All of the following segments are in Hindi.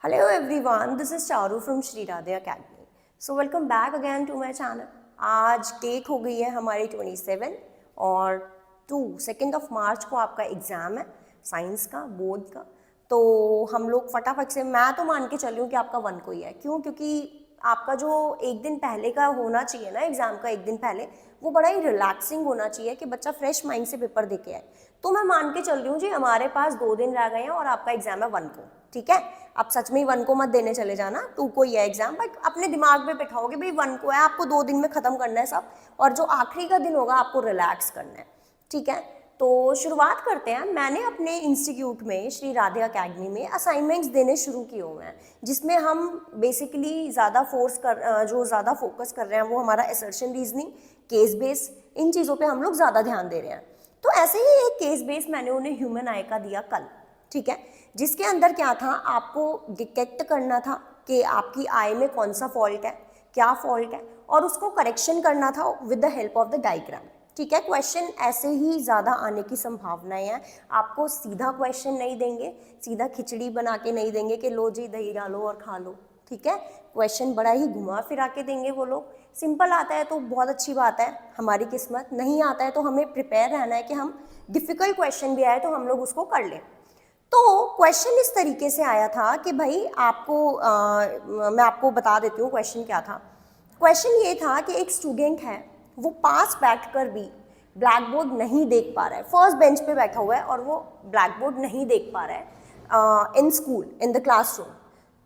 Hello everyone, this is Charu from Shri Radhe Academy. So welcome back again to my channel. आज डेट हो गई है हमारी 27 और 2 मार्च को आपका एग्ज़ाम है साइंस का, बोर्ड का। तो हम लोग फटाफट से, मैं तो मान के चली हूँ कि आपका 1 को ही है। क्यों? क्योंकि आपका जो एक दिन पहले का होना चाहिए ना, एग्ज़ाम का एक दिन पहले, वो बड़ा ही रिलैक्सिंग होना चाहिए कि बच्चा फ्रेश माइंड से पेपर दे के आए। तो मैं मान के चल रही हूँ जी हमारे पास 2 दिन रह गए हैं और आपका एग्ज़ाम है 1 को। ठीक है, आप सच में ही 1 को मत देने चले जाना, 2 को ही है एग्जाम, बट अपने दिमाग में बैठाओगे भाई 1 को है, आपको 2 दिन में खत्म करना है सब, और जो आखिरी का दिन होगा आपको रिलैक्स करना है। ठीक है, तो शुरुआत करते हैं। मैंने अपने इंस्टीट्यूट में श्री राधे अकेडमी में असाइनमेंट्स देने शुरू किए हुए हैं, जिसमें हम बेसिकली ज़्यादा फोकस कर रहे हैं वो हमारा असर्शन रीजनिंग, केस बेस, इन चीज़ों पे हम लोग ज़्यादा ध्यान दे रहे हैं। तो ऐसे ही एक केस बेस मैंने उन्हें ह्यूमन आई का दिया कल। ठीक है, जिसके अंदर क्या था, आपको डिटेक्ट करना था कि आपकी आई में कौन सा फॉल्ट है, क्या फॉल्ट है, और उसको करेक्शन करना था with the help of the diagram. ठीक है, क्वेश्चन ऐसे ही ज़्यादा आने की संभावनाएं हैं। आपको सीधा क्वेश्चन नहीं देंगे, सीधा खिचड़ी बना के नहीं देंगे कि लो जी दही डालो और खा लो। ठीक है, क्वेश्चन बड़ा ही घुमा फिरा के देंगे वो लोग। सिंपल आता है तो बहुत अच्छी बात है, हमारी किस्मत। नहीं आता है तो हमें प्रिपेयर रहना है कि हम डिफ़िकल्ट क्वेश्चन भी आए तो हम लोग उसको कर लें। तो क्वेश्चन इस तरीके से आया था कि भाई मैं आपको बता देती हूँ क्वेश्चन क्या था। क्वेश्चन ये था कि एक स्टूडेंट है, वो पास बैठकर भी ब्लैक बोर्ड नहीं देख पा रहा है, फर्स्ट बेंच पे बैठा हुआ है और वो ब्लैक बोर्ड नहीं देख पा रहा है in school, in the classroom.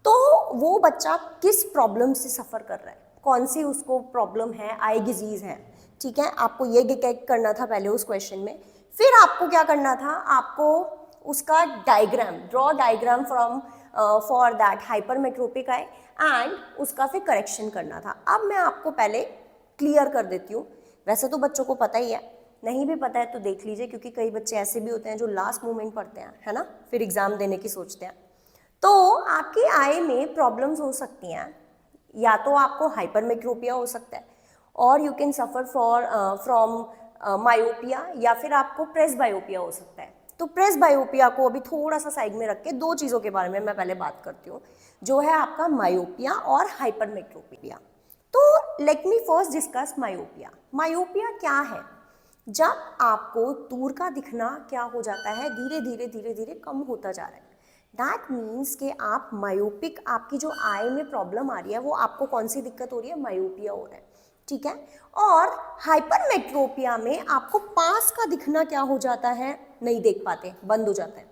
तो वो बच्चा किस प्रॉब्लम से सफ़र कर रहा है, कौन सी उसको प्रॉब्लम है, आई डिजीज़ है। ठीक है, आपको ये डिटेक्ट करना था पहले उस क्वेश्चन में। फिर आपको क्या करना था, आपको उसका diagram, draw diagram from for that hypermetropic I, and उसका फिर करेक्शन करना था। अब मैं आपको पहले क्लियर कर देती हूँ। वैसे तो बच्चों को पता ही है, नहीं भी पता है तो देख लीजिए, क्योंकि कई बच्चे ऐसे भी होते हैं जो लास्ट मोमेंट पढ़ते हैं, है ना, फिर एग्ज़ाम देने की सोचते हैं। तो आपकी आई में प्रॉब्लम्स हो सकती हैं, या तो आपको हाइपरमेट्रोपिया हो सकता है, और you can suffer from myopia, या फिर आपको प्रेसबायोपिया हो सकता है। तो प्रेसबायोपिया को अभी थोड़ा सा साइड में रख के 2 चीज़ों के बारे में मैं पहले बात करती हूँ, जो है आपका मायोपिया और हाइपरमेट्रोपिया। तो let me first discuss myopia. Myopia क्या है? जब आपको दूर का दिखना क्या हो जाता है, धीरे धीरे धीरे धीरे कम होता जा रहा है। दैट मीन्स कि आप मायोपिक, आपकी जो आई में प्रॉब्लम आ रही है वो आपको कौन सी दिक्कत हो रही है, मायोपिया हो रहा है। ठीक है, और हाइपरमेट्रोपिया में आपको पास का दिखना क्या हो जाता है, नहीं देख पाते, बंद हो जाता है।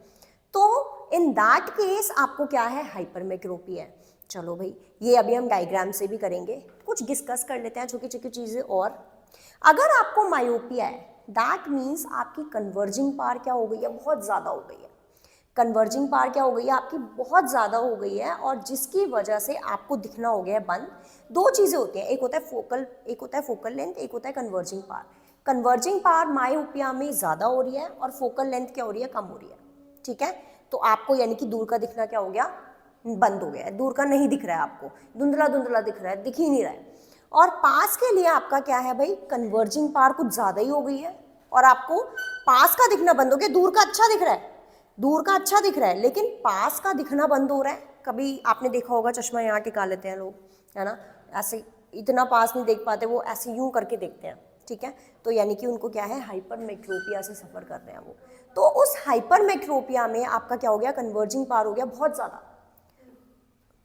तो इन दैट केस आपको क्या है, हाइपरमेट्रोपिया है। चलो भाई, ये अभी हम डायग्राम से भी करेंगे, कुछ डिस्कस कर लेते हैं छोटी छोटी चीज़ें। और अगर आपको मायोपिया है, दैट मीन्स आपकी कन्वर्जिंग पावर क्या हो गई है, बहुत ज़्यादा हो गई है। कन्वर्जिंग पावर क्या हो गई है आपकी, बहुत ज़्यादा हो गई है, और जिसकी वजह से आपको दिखना हो गया है बंद। 2 चीज़ें होती हैं, एक होता है फोकल लेंथ, एक होता है converging power. Converging power myopia में ज़्यादा हो रही है और फोकल लेंथ क्या हो रही है, कम हो रही है। ठीक है, तो आपको यानी कि दूर का दिखना क्या हो गया, बंद हो गया है, दूर का नहीं दिख रहा है, आपको धुंधला धुंधला दिख रहा है, दिख ही नहीं रहा है। और पास के लिए आपका क्या है भाई, कन्वर्जिंग पावर कुछ ज़्यादा ही हो गई है, और आपको पास का दिखना बंद हो गया। दूर का अच्छा दिख रहा है, दूर का अच्छा दिख रहा है, लेकिन पास का दिखना बंद हो रहा है। कभी आपने देखा होगा, चश्मा यहाँ टिका लेते हैं लोग, है ना, ऐसे इतना पास नहीं देख पाते, वो ऐसे यूं करके देखते हैं। ठीक है, तो यानी कि उनको क्या है, हाइपरमेट्रोपिया से सफ़र कर रहे हैं वो। तो उस हाइपरमेट्रोपिया में आपका क्या हो गया, कन्वर्जिंग पावर हो गया बहुत ज़्यादा।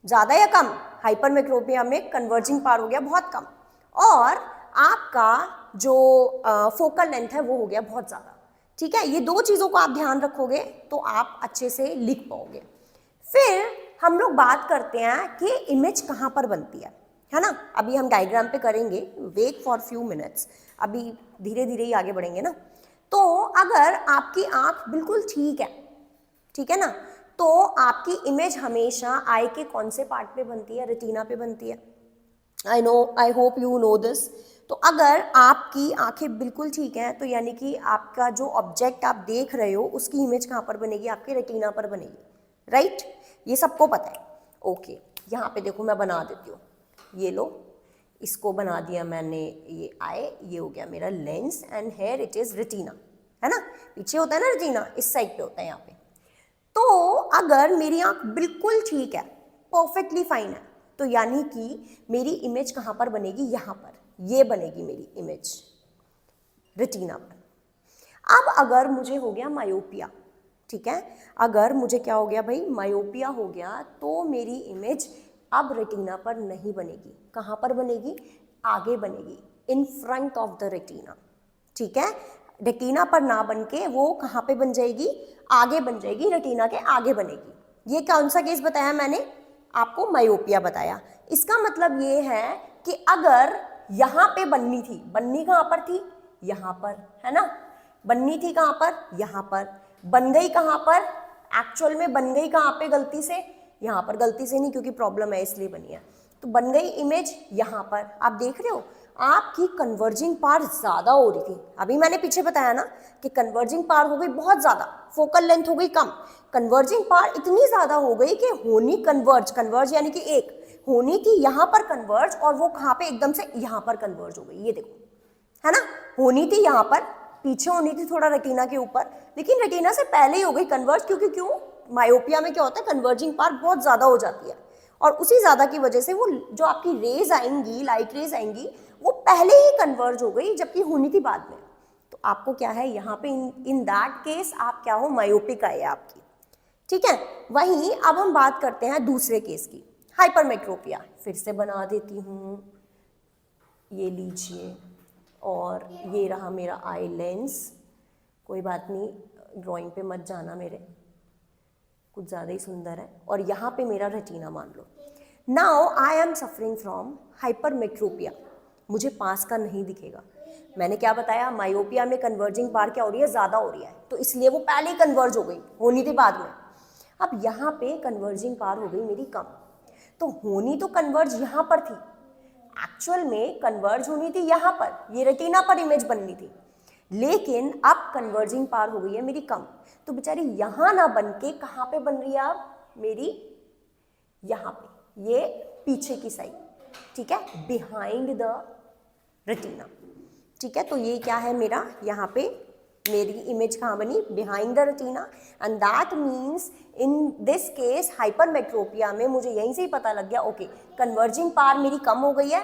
ज़्यादा या कम? हाइपरमेट्रोपिया में कन्वर्जिंग पावर हो गया बहुत कम, और आपका जो फोकल लेंथ है वो हो गया बहुत ज़्यादा। ठीक है, ये 2 चीज़ों को आप ध्यान रखोगे तो आप अच्छे से लिख पाओगे। फिर हम लोग बात करते हैं कि इमेज कहाँ पर बनती है ना। अभी हम डायग्राम पे करेंगे, वेट फॉर फ्यू मिनट्स, अभी धीरे धीरे ही आगे बढ़ेंगे ना। तो अगर आपकी आँख बिल्कुल ठीक है ना, तो आपकी इमेज हमेशा आई के कौन से पार्ट पे बनती है, रेटिना पे बनती है। I hope you know this. तो अगर आपकी आंखें बिल्कुल ठीक हैं, तो यानी कि आपका जो ऑब्जेक्ट आप देख रहे हो उसकी इमेज कहाँ पर बनेगी, आपके रेटिना पर बनेगी। राइट, ये सबको पता है। ओके, यहाँ पे देखो मैं बना देती हूँ, ये लो, इसको बना दिया मैंने, ये आई, ये हो गया मेरा lens, and here it is retina, है ना। पीछे होता है ना रेटिना, इस साइड पे होता है यहाँ पे। तो अगर मेरी आँख बिल्कुल ठीक है, परफेक्टली फाइन है। तो यानी कि मेरी इमेज कहाँ पर बनेगी, यहाँ पर, ये बनेगी मेरी इमेज रेटिना पर। अब अगर मुझे हो गया मायोपिया, ठीक है, अगर मुझे क्या हो गया भाई, मायोपिया हो गया, तो मेरी इमेज अब रेटिना पर नहीं बनेगी। कहाँ पर बनेगी, आगे बनेगी, in front of the retina, ठीक है। रेटिना पर ना बन के वो कहाँ पे बन जाएगी, आगे बन जाएगी, रेटिना के आगे बनेगी। ये कौन सा केस बताया मैंने आपको, मायोपिया बताया। इसका मतलब ये है कि अगर यहाँ पे बननी थी, बननी कहाँ पर थी, यहाँ पर, है ना, बननी थी कहाँ पर, यहाँ पर, बन गई कहाँ पर, एक्चुअल में बन गई कहाँ पे गलती से, यहाँ पर, गलती से नहीं क्योंकि प्रॉब्लम है इसलिए बनी है, तो बन गई इमेज यहाँ पर। आप देख रहे हो आपकी कन्वर्जिंग पार ज्यादा हो रही थी, अभी मैंने पीछे बताया ना कि कन्वर्जिंग पार हो गई बहुत ज्यादा, फोकल लेंथ हो गई कम, कन्वर्जिंग पार इतनी ज्यादा हो गई कि होनी कन्वर्ज यानी कि एक होनी थी यहाँ पर कन्वर्ज, और वो कहाँ पे एकदम से यहाँ पर कन्वर्ज हो गई। ये देखो, है ना, होनी थी यहाँ पर, पीछे होनी थी थोड़ा रेटिना के ऊपर, लेकिन रेटिना से पहले ही हो गई कन्वर्ज, क्योंकि क्यों, मायोपिया में क्या होता है, कन्वर्जिंग पार बहुत ज्यादा हो जाती है, और उसी ज्यादा की वजह से वो जो आपकी रेज आएंगी, लाइट रेज आएंगी, वो पहले ही कन्वर्ज हो गई, जबकि होनी थी बाद में। तो आपको क्या है यहाँ पे, इन दैट केस आप क्या हो, मायोपिक है आपकी, ठीक है। वहीं अब हम बात करते हैं दूसरे केस की, हाइपरमेट्रोपिया। फिर से बना देती हूँ, ये लीजिए, और ये रहा मेरा आई लेंस। कोई बात नहीं, ड्राइंग पे मत जाना मेरे, कुछ ज़्यादा ही सुंदर है। और यहाँ पे मेरा रेटिना मान लो। Now I am suffering from hypermetropia, मुझे पास का नहीं दिखेगा। मैंने क्या बताया, मायोपिया में कन्वर्जिंग पार क्या हो रही है, ज़्यादा हो रही है, तो इसलिए वो पहले ही कन्वर्ज हो गई, होनी थी बाद में। अब यहाँ पे कन्वर्जिंग पार हो गई मेरी कम, तो होनी तो कन्वर्ज यहाँ पर थी, एक्चुअल में कन्वर्ज होनी थी यहाँ पर, ये रेटिना पर इमेज बननी थी, लेकिन अब कन्वर्जिंग पार हो गई है मेरी कम, तो बेचारी यहाँ ना बन के कहाँ पे बन रही है अब मेरी, यहाँ पे, ये पीछे की साइड, ठीक है, बिहाइंड द रेटिना, ठीक है। तो ये क्या है मेरा, यहाँ पे मेरी इमेज कहाँ बनी, behind the retina, and that means in this case hypermetropia में मुझे यहीं से ही पता लग गया, ओके कन्वर्जिंग पार मेरी कम हो गई है,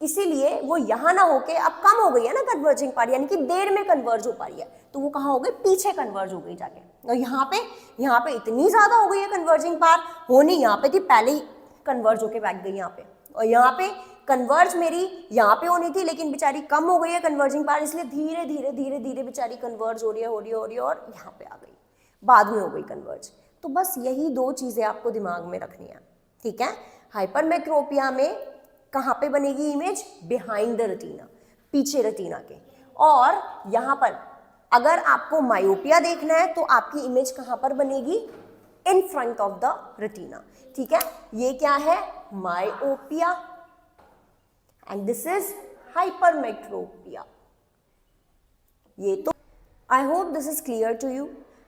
इसीलिए वो यहाँ ना होके अब कम हो गई है ना कन्वर्जिंग पार, यानी कि देर में कन्वर्ज हो पा रही है, तो वो कहाँ हो गई, पीछे कन्वर्ज हो गई जाके। और यहाँ पे इतनी ज्यादा हो गई है कन्वर्जिंग पार, होनी यहाँ पे थी, पहले ही कन्वर्ज होके बैठ गई यहाँ पे, और यहाँ पे कन्वर्ज मेरी यहाँ पे होनी थी, लेकिन बेचारी कम हो गई है कन्वर्जिंग पार, इसलिए धीरे धीरे धीरे धीरे बेचारी कन्वर्ज हो रही है और यहाँ पे आ गई, बाद में हो गई कन्वर्ज। तो बस यही दो चीजें आपको दिमाग में रखनी है, ठीक है। हाइपरमेट्रोपिया में कहाँ पे बनेगी इमेज, बिहाइंड द रेटिना, पीछे रेटिना के, और यहाँ पर अगर आपको मायोपिया देखना है तो आपकी इमेज कहाँ पर बनेगी, in front of the retina, ठीक है। ये क्या है, myopia, and this is hypermetropia. ये तो I hope this is clear to you,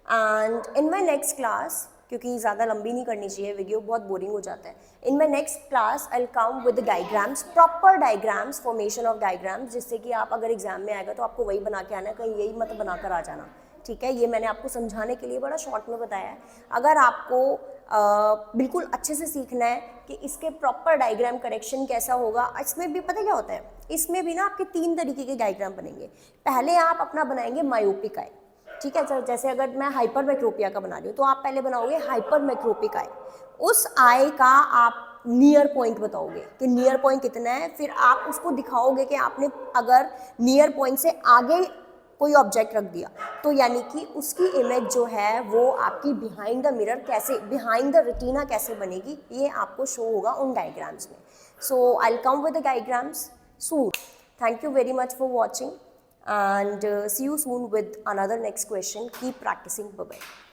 and in my next class, क्योंकि ज़्यादा लंबी नहीं करनी चाहिए वीडियो, बहुत बोरिंग हो जाता है, in my next class I will come with diagrams, proper diagrams, formation of diagrams, जिससे कि आप अगर एग्जाम में आएगा तो आपको वही बना के आना है, कहीं यही मत बनाकर आ जाना, ठीक है। ये मैंने आपको समझाने के लिए बड़ा शॉर्ट में बताया है। अगर आपको बिल्कुल अच्छे से सीखना है कि इसके प्रॉपर डायग्राम करेक्शन कैसा होगा, इसमें भी पता क्या होता है, इसमें भी ना आपके 3 तरीके के डायग्राम बनेंगे। पहले आप अपना बनाएंगे मायोपिक आई, ठीक है, जैसे अगर मैं हाइपरमेट्रोपिया का बना रही हूँ तो आप पहले बनाओगे हाइपरमेट्रोपिक आई, उस आई का आप नियर पॉइंट बताओगे कि नियर पॉइंट कितना है, फिर आप उसको दिखाओगे कि आपने अगर नियर पॉइंट से आगे कोई ऑब्जेक्ट रख दिया तो यानी कि उसकी इमेज जो है वो आपकी बिहाइंड द मिरर कैसे, बिहाइंड द रेटिना कैसे बनेगी, ये आपको शो होगा उन डायग्राम्स में। So I will come with the diagrams soon. Thank you very much for watching, and see you soon with another next question. Keep practicing. Bye bye.